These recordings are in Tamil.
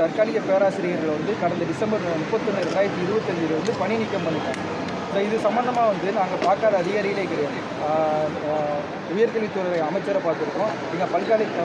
தற்காலிக பேராசிரியர்கள் வந்து கடந்த டிசம்பர் 31, 2025 வந்து பணி நீக்கம் பண்ணிட்டாங்க. இது சம்மந்தமாக வந்து நாங்கள் பார்க்காத அதிகாரிகளே கிடையாது. உயர்கல்வித்துறை அமைச்சரை பார்த்துருக்கோம், எங்கள்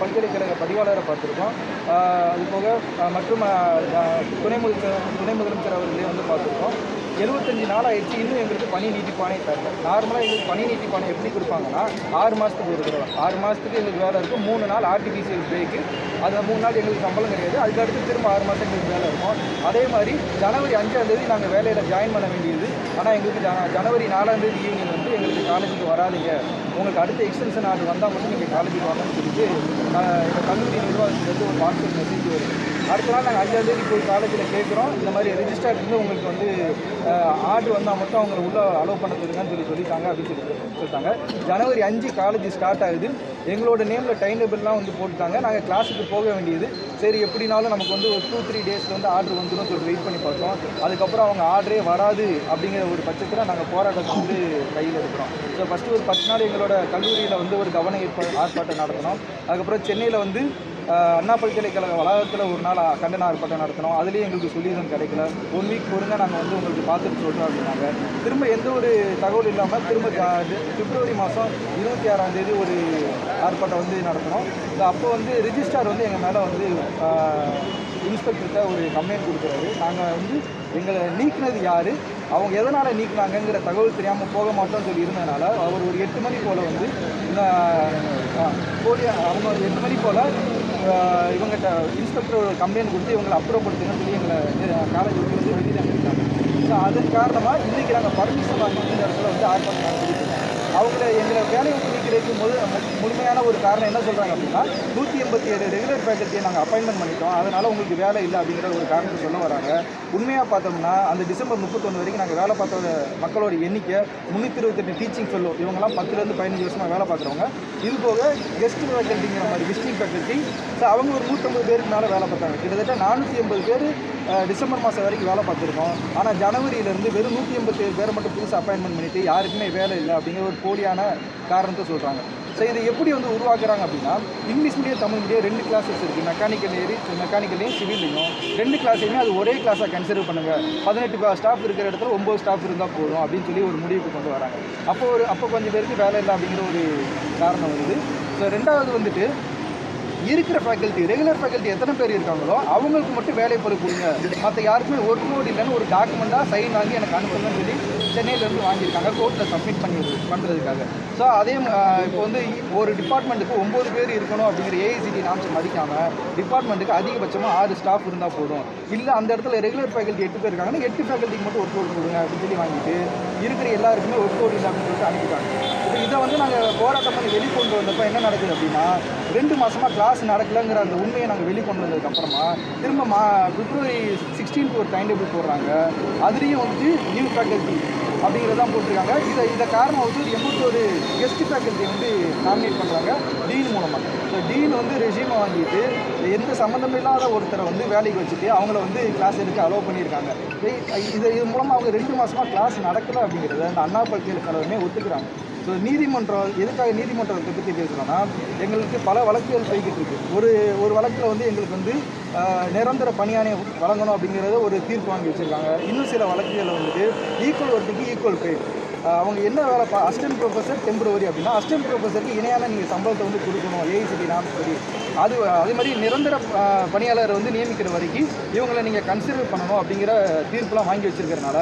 பல்கலைக்கழக பதிவாளரை பார்த்துருக்கோம், அது போக மற்றும் துணை முதலமைச்சர் அவர்களே வந்து பார்த்துருக்கோம். 75 நாள் ஆயிடுச்சு, இன்னும் எங்களுக்கு பணி நீட்டிப்பானே தரல. நார்மலாக எங்களுக்கு பணி நீட்டிப்பானை எப்படி கொடுப்பாங்கன்னா 6 மாதத்துக்கு ஒரு தடவை, 6 மாதத்துக்கு எங்களுக்கு வேலை இருக்கும், 3 நாள் ஆர்டிபிசிஎல் பிரேக்கு, அந்த 3 நாள் எங்களுக்கு சம்பளம் கிடையாது. அதுக்கடுத்து திரும்ப 6 மாதம் எங்களுக்கு வேலை இருக்கும். அதே மாதிரி ஜனவரி 5ஆம் தேதி நாங்கள் வேலையில் ஜாயின் பண்ண வேண்டியது. ஆனால் எங்களுக்கு ஜனவரி 4ஆம் தேதி ஈவினிங் வந்து எங்களுக்கு காலேஜுக்கு வராதிங்க, உங்களுக்கு அடுத்த எக்ஸ்டென்ஷன் ஆர்டர் வந்தால் மட்டும் நீங்கள் காலேஜுக்கு வாங்கன்னு சொல்லிட்டு எங்கள் கல்லூரி நிர்வாகத்துலேருந்து ஒரு வாட்ஸ்அப் மெசேஜ் வருது. அடுத்த நாள் நாங்கள் 5ஆம் தேதி போய் காலேஜில் கேட்குறோம், இந்த மாதிரி ரெஜிஸ்டர் இருந்து உங்களுக்கு வந்து ஆர்டர் வந்தால் மட்டும் அவங்களை உள்ளே அலோவ் பண்ண சொல்லுங்கன்னு சொல்லிட்டாங்க அப்படின்னு சொல்லிட்டாங்க. ஜனவரி 5 காலேஜ் ஸ்டார்ட் ஆகுது. எங்களோட நேமில் டைம் டேபிள்லாம் வந்து போட்டுட்டாங்க. நாங்கள் கிளாஸுக்கு போக வேண்டியது. சரி, எப்படினாலும் நமக்கு வந்து ஒரு 2-3 டேஸில் வந்து ஆர்டர் வந்துடும் சொல்லிட்டு வெயிட் பண்ணி பார்த்தோம். அதுக்கப்புறம் அவங்க ஆர்டரே வராது அப்படிங்கிற ஒரு பட்சத்தில் நாங்கள் போராட்டத்தை வந்து கையில் எடுக்கிறோம். ஸோ ஃபஸ்ட்டு ஒரு 10 நாள் எங்களோட கல்லூரியில் வந்து ஒரு கவன ஆர்ப்பாட்டம் நடத்தினோம். அதுக்கப்புறம் சென்னையில் வந்து அண்ணா பல்கலைக்கழக வளாகத்தில் ஒரு நாள் கண்டன ஆர்ப்பாட்டம் நடத்தினோம். அதுலேயும் எங்களுக்கு சொல்யூஷன் கிடைக்கல. 1 வீக் பொறுங்க, நாங்கள் வந்து உங்களுக்கு பார்த்துட்டு சொல்கிறோம் அப்படின்னாங்க. திரும்ப எந்த ஒரு தகவல் இல்லாமல் திரும்ப பிப்ரவரி மாதம் 26ஆம் தேதி ஒரு ஆர்ப்பாட்டம் வந்து நடத்தினோம். அப்போ வந்து ரிஜிஸ்ட்ரார் வந்து எங்கள் மேலே வந்து இன்ஸ்பெக்டர்கிட்ட ஒரு கம்ப்ளைண்ட் கொடுக்குறாரு. நாங்கள் வந்து எங்களை நீக்கினது யார், அவங்க எதனால் நீக்கினாங்கங்கிற தகவல் தெரியாமல் போக மாட்டோம்னு சொல்லி இருந்ததுனால அவர் ஒரு 8 மணி போல் வந்து அவங்க 8 மணி போல் இவங்ககிட்ட இன்ஸ்பெக்டர் ஒரு கம்ப்ளைண்ட் கொடுத்து இவங்களை அப்புறப்படுத்துங்கன்னு சொல்லி எங்களை காலேஜ் வந்து வெளியில் அனுப்பிட்டாங்க. ஸோ அதன் காரணமாக இன்றைக்கி நாங்கள் பர்மிஷன் வாங்கி இந்த இடத்துல வந்து ஆர்ப்பாட்டம் நடத்திட்டு அவங்கள எங்களை வேலையை விட்டு நீக்கிறதுக்கு முழுமையான ஒரு காரணம் என்ன சொல்கிறாங்க அப்படின்னா 187 ரெகுலர் ஃபேக்கல்ட்டியை நாங்கள் அப்பாயின்மெண்ட் பண்ணிட்டோம், அதனால் உங்களுக்கு வேலை இல்லை அப்படிங்கிற ஒரு காரணத்தை சொல்ல வராங்க. உண்மையாக பார்த்தோம்னா அந்த டிசம்பர் 31 வரைக்கும் நாங்கள் வேலை பார்த்த மக்களோட எண்ணிக்கை 328 டீச்சிங் ஃபெல்லோ, இவங்கெல்லாம் 10லேருந்து 15 வருஷமாக வேலை பார்க்குறவங்க. இது போக கெஸ்ட் ஃபேக்கல்ட்டிங்கிற மாதிரி விசிட்டிங் ஃபேக்கல்ட்டி, ஸோ அவங்க ஒரு 150 பேருக்கு மேலே வேலை பார்த்தாங்க. கிட்டத்தட்ட 480 பேர் டிசம்பர் மாதம் வரைக்கும் வேலை பார்த்துருக்கோம். ஆனால் ஜனவரியிலேருந்து வெறும் 187 பேரை மட்டும் புதுசாக அப்பாயின்மெண்ட் பண்ணிவிட்டு யாருக்குமே வேலை இல்லை அப்படிங்கிற ஒரு போலியான காரணத்தை சொல்கிறாங்க. ஸோ இதை எப்படி வந்து உருவாக்குறாங்க அப்படின்னா English medium Tamil medium 2 classes இருக்குது. மெக்கானிக்கல்லையும் சிவில்லையும் 2 கிளாஸையுமே அது ஒரே கிளாஸாக கன்சிடர் பண்ணுங்கள். 18 ஸ்டாஃப் இருக்கிற இடத்துல 9 ஸ்டாஃப் இருந்தால் போதும் அப்படின்னு சொல்லி ஒரு முடிவுக்கு கொண்டு வராங்க. அப்போ கொஞ்சம் பேருக்கு வேலை இல்லை அப்படிங்கிற ஒரு காரணம் வருது. ஸோ ரெண்டாவது வந்துட்டு இருக்கிற ஃபேக்கல்ட்டி ரெகுலர் ஃபேக்கல்ட்டி எத்தனை பேர் இருக்காங்களோ அவங்களுக்கு மட்டும் வேலை பொருள் கொடுங்க, மற்ற யாருக்குமே ஒர்க் லோட் இல்லைன்னு ஒரு டாக்குமெண்ட்டாக சைன் வாங்கி எனக்கு அனுப்புங்கன்னு சொல்லி சென்னையிலேருந்து வாங்கியிருக்காங்க கோர்ட்டில் சப்மிட் பண்ணுறதுக்காக. ஸோ அதே இப்போ வந்து ஒரு டிபார்ட்மெண்ட்டுக்கு 9 பேர் இருக்கணும் அப்படிங்கிற ஏஐசிடி நாம்ஸ் மதிக்காமல் டிபார்ட்மெண்ட்டுக்கு அதிகபட்சமாக 6 ஸ்டாஃப் இருந்தால் போதும், இல்லை அந்த இடத்துல ரெகுலர் ஃபேக்கல்ட்டி 8 பேர் இருக்காங்கன்னா 8 ஃபேக்கல்ட்டிக்கு மட்டும் ஒர்க் லோட் கொடுங்க அப்படின்னு சொல்லி வாங்கிட்டு இருக்கிற எல்லாருக்குமே ஒர்க் லோட் இல்லை அப்படின்னு சொல்லிட்டு அனுப்பிட்டாங்க. இப்போ இதை வந்து நாங்கள் போராட்டம் பண்ணி வெளிக்கொண்டு வந்தப்போ என்ன நடக்குது அப்படின்னா 2 மாதமாக கிளாஸ் நடக்கலைங்கிற அந்த உண்மையை நாங்கள் வெளிக்கொண்டு வந்ததுக்கப்புறமா திரும்ப பிப்ரவரி 16 ஒரு டைம் டேபிள் போடுறாங்க. அதுலேயும் வந்து நியூ ஃபேக்கல்ட்டி அப்படிங்கிறதான் போட்டிருக்காங்க. இதை காரணம் வந்து 81 கெஸ்ட் ஃபேக்கல்ட்டி வந்து நாமினேட் பண்ணுறாங்க டீன் மூலமாக. ஸோ டீன் வந்து ரெஸ்யூமை வாங்கிட்டு எந்த சம்மந்தம் இல்லாத ஒருத்தரை வந்து வேலைக்கு வச்சுட்டு அவங்கள வந்து கிளாஸ் எடுக்க அலோவ் பண்ணியிருக்காங்க. இது மூலமாக அவங்க 2 மாதமாக கிளாஸ் நடக்கலை அப்படிங்கிறத அந்த அண்ணா பல்கலைக்கழகமே ஒத்துக்கிறாங்க. ஸோ நீதிமன்றம் எதுக்காக நீதிமன்றத்தை பற்றி பேசுகிறோன்னா எங்களுக்கு பல வழக்குகள் போய்கிட்டு இருக்குது. ஒரு வழக்கில் வந்து எங்களுக்கு வந்து நிரந்தர பணியாணை வழங்கணும் அப்படிங்கிறத ஒரு தீர்ப்பு வாங்கி வச்சுருக்காங்க. இன்னும் சில வழக்குகளில் வந்துட்டு ஈக்குவல் ஒர்க்குக்கு ஈக்குவல் பே, அவங்க என்ன வேலை அசிஸ்டன்ட் ப்ரொஃபஸர் டெம்பரவரி அப்படின்னா அசிஸ்டன்ட் ப்ரொஃபஸருக்கு இணையான நீங்கள் சம்பளத்தை வந்து கொடுக்கணும் ஏஐசிடி நாம்ஸ் படி. அதே மாதிரி நிரந்தர பணியாளரை வந்து நியமிக்கிற வரைக்கும் இவங்களை நீங்கள் கன்சிடர் பண்ணணும் அப்படிங்கிற தீர்ப்புலாம் வாங்கி வச்சுருக்கிறதுனால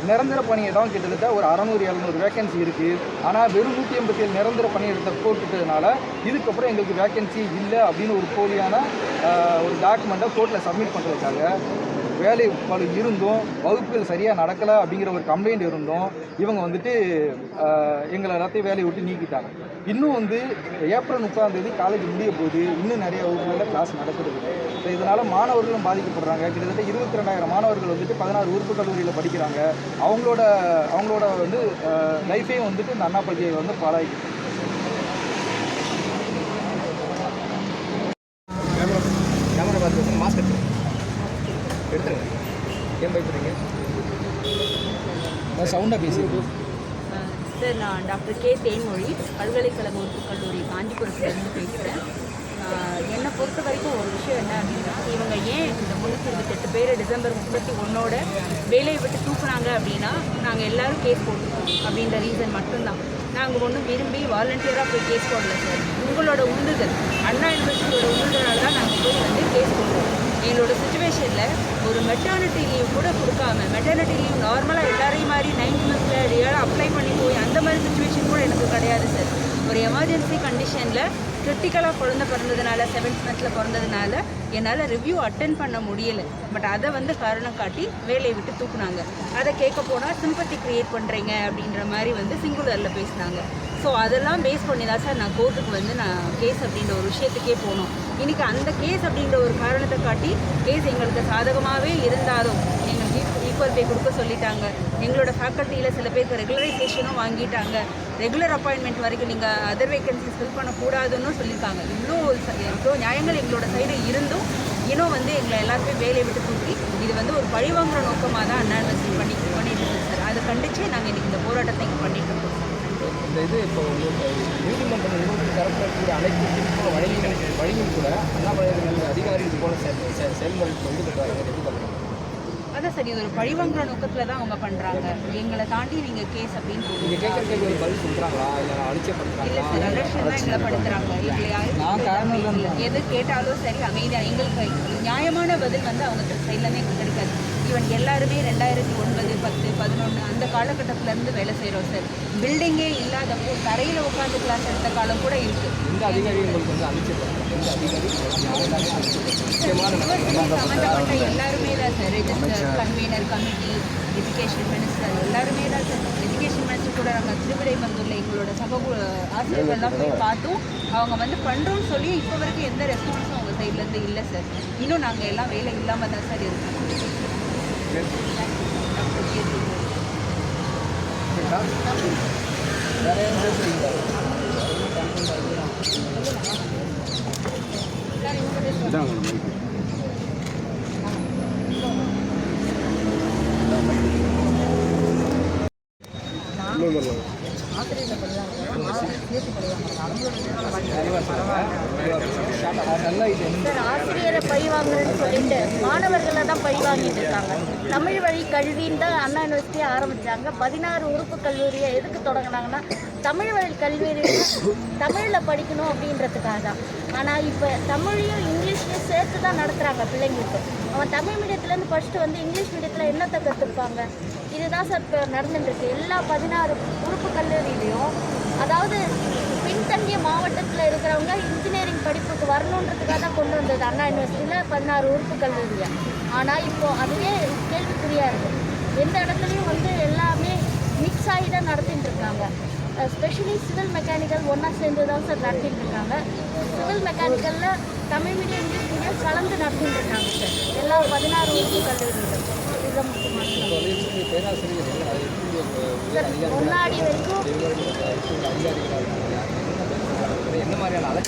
நிரந்தர பணியிடம் கிட்டத்தட்ட ஒரு 600-700 வேக்கன்சி இருக்குது. ஆனால் வெறும் 187 நிரந்தர பணியிடத்தை போட்டுட்டதுனால இதுக்கப்புறம் எங்களுக்கு வேக்கன்சி இல்லை அப்படின்னு ஒரு போலியான ஒரு டாக்குமெண்ட்டை கோர்ட்டில் சப்மிட் பண்ணுறதுக்காக வேலை பளு இருந்தும் வகுப்புகள் சரியாக நடக்கலை அப்படிங்கிற ஒரு கம்ப்ளைண்ட் இருந்தும் இவங்க வந்துட்டு எங்களை எல்லாத்தையும் வேலையை விட்டு நீக்கிட்டாங்க. இன்னும் வந்து ஏப்ரல் 30ஆம் தேதி காலேஜ் முடிய போது இன்னும் நிறைய வகுப்புகளில் கிளாஸ் நடக்கிறது. ஸோ இதனால் மாணவர்களும் பாதிக்கப்படுறாங்க. கிட்டத்தட்ட 22,000 மாணவர்கள் வந்துட்டு 16 உறுப்பு கல்லூரியில் படிக்கிறாங்க. அவங்களோட வந்து லைஃபையும் வந்துட்டு இந்த அண்ணா பல்கலை வந்து பாழாயிருக்கு. கேமரா பார்த்து மாஸ்க் எடுத்துருங்க. ஏன் பயப்படுறீங்க? சவுண்டாக பேசிடுங்க சார். நான் டாக்டர் கே தேன்மொழி, பல்கலைக்கழக உறுப்பு கல்லூரி காஞ்சிபுரத்துலேருந்து பேசுகிறேன். என்னை பொறுத்த வரைக்கும் ஒரு விஷயம் என்ன அப்படின்னா, இவங்க ஏன் இந்த 328 பேர் டிசம்பர் 31 வேலையை விட்டு தூக்குனாங்க அப்படின்னா, நாங்கள் எல்லோரும் கேஸ் போட்டுருக்கோம் அப்படின்ற ரீசன் மட்டும்தான். நாங்கள் ஒன்றும் விரும்பி வாலண்டியராக போய் கேஸ் போடல சார். உங்களோட உந்துதல், அண்ணா யூனிவர்சிட்டியோட உந்துதலால் தான் நாங்கள் போய் வந்து கேஸ் போடுறோம். எங்களோட சுச்சுவேஷனில் ஒரு மெட்டர்னிட்டி லீவ் கூட கொடுக்காம, மெட்டர்னிட்டி லீவ் நார்மலாக எல்லாரையும் மாதிரி 9 மந்த்ஸில் அப்ளை பண்ணி போய் அந்த மாதிரி சுச்சுவேஷன் கூட எனக்கு கிடையாது சார். ஒரு எமர்ஜென்சி கண்டிஷனில் கிரிட்டிக்கலாக குழந்தை பிறந்ததுனால 7th மந்த்தில் பிறந்ததுனால என்னால் ரிவ்யூ அட்டென்ட் பண்ண முடியலை. பட் அதை வந்து காரணம் காட்டி வேலையை விட்டு தூக்குனாங்க. அதை கேட்க போனால் சிம்பத்தி க்ரியேட் பண்ணுறீங்க அப்படின்ற மாதிரி வந்து சிங்குலரில் பேசினாங்க. ஸோ அதெல்லாம் பேஸ் பண்ணி தான் சார் நான் கோர்ட்டுக்கு வந்து நான் கேஸ் அப்படின்ற ஒரு விஷயத்துக்கே போனோம். இன்றைக்கி அந்த கேஸ் அப்படின்ற ஒரு காரணத்தை காட்டி கேஸ் எங்களுக்கு சாதகமாகவே இருந்தாலும் எங்களுக்கு ஈக்குவல் பே கொடுக்க சொல்லிட்டாங்க. எங்களோட ஃபேக்கல்ட்டியில் சில பேருக்கு ரெகுலரைசேஷனும் வாங்கிட்டாங்க. ரெகுலர் அப்பாயின்மெண்ட் வரைக்கும் நீங்கள் அதர் வேக்கன்சிஸ் ஃபில் பண்ணக்கூடாதுன்னு சொல்லியிருக்காங்க. இவ்வளோ நியாயங்கள் எங்களோட சைடு இருந்தும் இன்னும் வந்து எங்களை எல்லாருமே வேலையை விட்டு தூக்கி இது வந்து ஒரு பழிவாங்குற நோக்கமாக தான் அண்ணா யூனிவர்சிட்டி பண்ணிட்டு இருக்கோம் சார். அதை கண்டித்து நாங்கள் இன்றைக்கி இந்த போராட்டத்தை இங்கே பண்ணிட்டு இருக்கோம் சார். இந்த இது இப்போ உங்களுக்கு நீதிமன்றம் உங்களுக்கு தரப்பில் கூட அனைத்து தீர்ப்பும் வழங்கியும் கூட அண்ணாமலை அதிகாரி இது போல செயல்முறைக்கு வந்து எப்படி பண்ணுறாங்க? அதான் சார், இது ஒரு பழிவாங்குற நோக்கத்தில் தான் அவங்க பண்ணுறாங்க. எங்களை தாண்டி நீங்கள் கேஸ் அப்படின்னு நீங்கள் கேட்குறதுக்கு ஒரு பதில் சொல்கிறாங்களா, இல்லை அலட்சியப்படுத்துறாங்களா? இல்லை சார், அலட்சியம் தான் எங்களை படுத்துகிறாங்க. எங்களை யாரும் எது கேட்டாலும் சரி அமைதியாக எங்களுக்கு நியாயமான பதில் வந்து அவங்க சைட்லேருந்து எங்களுக்கு கிடைக்காது. ஈவன் எல்லாருமே 2009, 10, 11 அந்த காலகட்டத்திலேருந்து வேலை செய்கிறோம் சார். பில்டிங்கே இல்லாதப்போ தரையில் உட்காந்து கிளாஸ் எடுத்த காலம் கூட இருக்குது. இந்த அதிகாரி உங்களுக்கு வந்து சம்மந்தப்பட்ட எல்லாருமே தான் sir, register, convener, committee, education minister எல்லாருமே தான் சார். எஜுகேஷன் மினிஸ்டர் கூட நாங்கள் திருவிடைமந்தூரில் எங்களோட ஆசிரியர்கள்லாம் போய் பார்த்தோம். அவங்க வந்து பண்ணுறோன்னு சொல்லி இப்போ வரைக்கும் எந்த ரெஸ்பான்ஸும் அவங்க சைட்லேருந்து இல்லை சார். இன்னும் நாங்கள் எல்லாம் வேலை இல்லாமல் தான் சார் இருக்கோம். ஆசிரியரை பழி வாங்குறேன்னு சொல்லிட்டு மாணவர்களை தான் பழி வாங்கிட்டு இருக்காங்க. தமிழ் வழி கல்வின்னு தான் அண்ணா யூனிவர்சிட்டியை ஆரம்பித்தாங்க. 16 உறுப்பு கல்லூரியை எதுக்கு தொடங்கினாங்கன்னா தமிழ் வழி கல்வியில் தமிழில் படிக்கணும் அப்படின்றதுக்காக தான். ஆனால் இப்போ தமிழையும் இங்கிலீஷ்லையும் சேர்த்து தான் நடத்துகிறாங்க பிள்ளைங்களுக்கு. அவன் தமிழ் மீடியத்துலேருந்து படிச்சுட்டு வந்து இங்கிலீஷ் மீடியத்தில் என்னத்தை கற்றுப்பாங்க? இதுதான் சார் இப்போ நடந்துட்டுருக்கு எல்லா 16 உறுப்பு கல்லூரியிலையும். அதாவது பின்தங்கிய மாவட்டத்தில் இருக்கிறவங்க இன்ஜினியரிங் படிப்புக்கு வரணுன்றதுக்காக தான் கொண்டு வந்தது அண்ணா யூனிவர்சிட்டியில் 16 உறுப்பு கல்லூரியை. ஆனால் இப்போது அதுவே கேள்விக்குறியாக இருக்குது. எந்த இடத்துலையும் வந்து எல்லாமே மிக்ஸ் ஆகி தான் நடத்திட்டு இருக்காங்க. ஸ்பெஷலி சிவில் மெக்கானிக்கல் ஒன்றா சேர்ந்து தான் சார் நடத்திட்டு இருக்காங்க. சிவில் மெக்கானிக்கலில் தமிழ் மீடியம் இங்கிலீஷ் மீடியம் கலந்து நடத்திட்டு இருக்காங்க சார் எல்லா 16 உறுப்பு கல்லூரிகளும். இதுதான் முக்கியமான சார். முன்னாடி வரைக்கும் என்ன மாதிரியான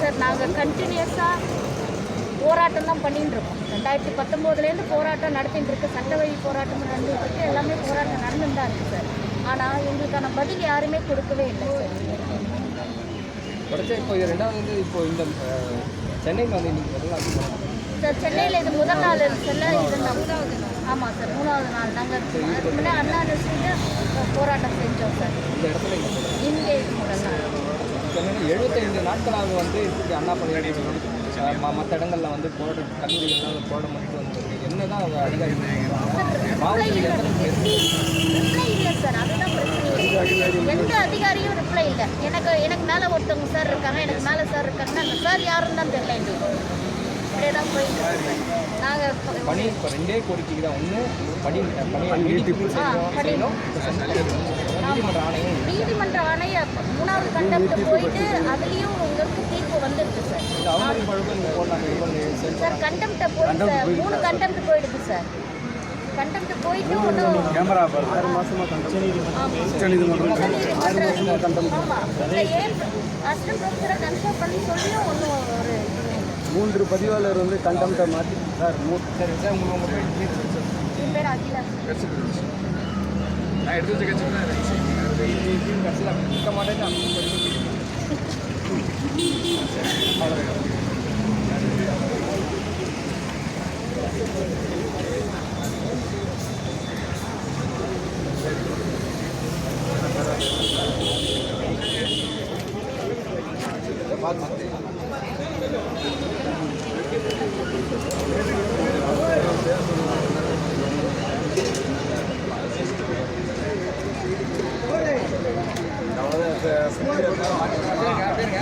சார் நாங்கள் கண்டினியூஸாக போராட்டம் தான் பண்ணிட்டு இருக்கோம். 2019 போராட்டம் நடத்திட்டு இருக்கு. சட்ட வழி போராட்டம் நடந்துட்டு இருக்கு. எல்லாமே போராட்டம் நடந்துட்டு தான் இருக்குது சார். ஆனால் எங்களுக்கான பதில் யாருமே கொடுக்கவே இல்லை சார். இப்போ ரெண்டாவது வந்து இப்போ இந்த சென்னையில் வந்து இன்னைக்கு சார் சென்னையில் இது முதல் நாள் இருக்குல்ல, இது ஆமாம் சார் 3வது நாள். நாங்கள் அதுக்கு முன்னே அண்ணா யூனிவர்சிட்டியில் போராட்டம் செஞ்சோம் சார். இந்த இடத்துல இங்கே முதல் நாள் 75 நாட்களாக வந்து அண்ணா பல்கலைக்கழகம் மற்ற இடங்களில் வந்து கல்லூரிகள் போராட மட்டும் வந்து என்னதான் அவங்க அதிகாரி ரிப்ளை இல்லை சார். அதுதான் பிரச்சனை. எந்த அதிகாரியும் ரிப்ளை இல்லை. எனக்கு மேலே ஒருத்தவங்க சார் இருக்காங்க, எனக்கு மேலே சார் இருக்காங்கன்னா அந்த சார் யாருன்னு தான் தெரியல எங்களுக்கு. அப்படியே தான் போயிட்டு நாங்கள் பணி இப்போ 2 கோரிக்கை தான். ஒன்று நீதிமன்ற ஆணைய 3வது கண்டெம்ட் போயிட்டு அதுலேயும் உங்களுக்கு தீர்ப்பு வந்துருக்கு சார். சார் கண்டெம்ட்டை போயிட்டு 3 கண்டெம்ட் போயிடுது சார். கண்டெம்ட் போயிட்டு ஒன்றும் கேமரா 6 மாதமாக ஆமாம் இல்லை ஏன் அசிஸ்டன்ட் ப்ரொஃபஸரை கன்ஃபார்ம் பண்ணி சொல்லியும் ஒன்றும் ஒரு 3 பதிவாளர் வந்து கண்டெம்ட்டை மாற்றி சார். சரி சார் உங்கள் பேர் என் பேர் அகிலா. நான் எடுத்து வச்சு கட்சி கடைசியில் இருக்க மாட்டேன். அப்படிங்க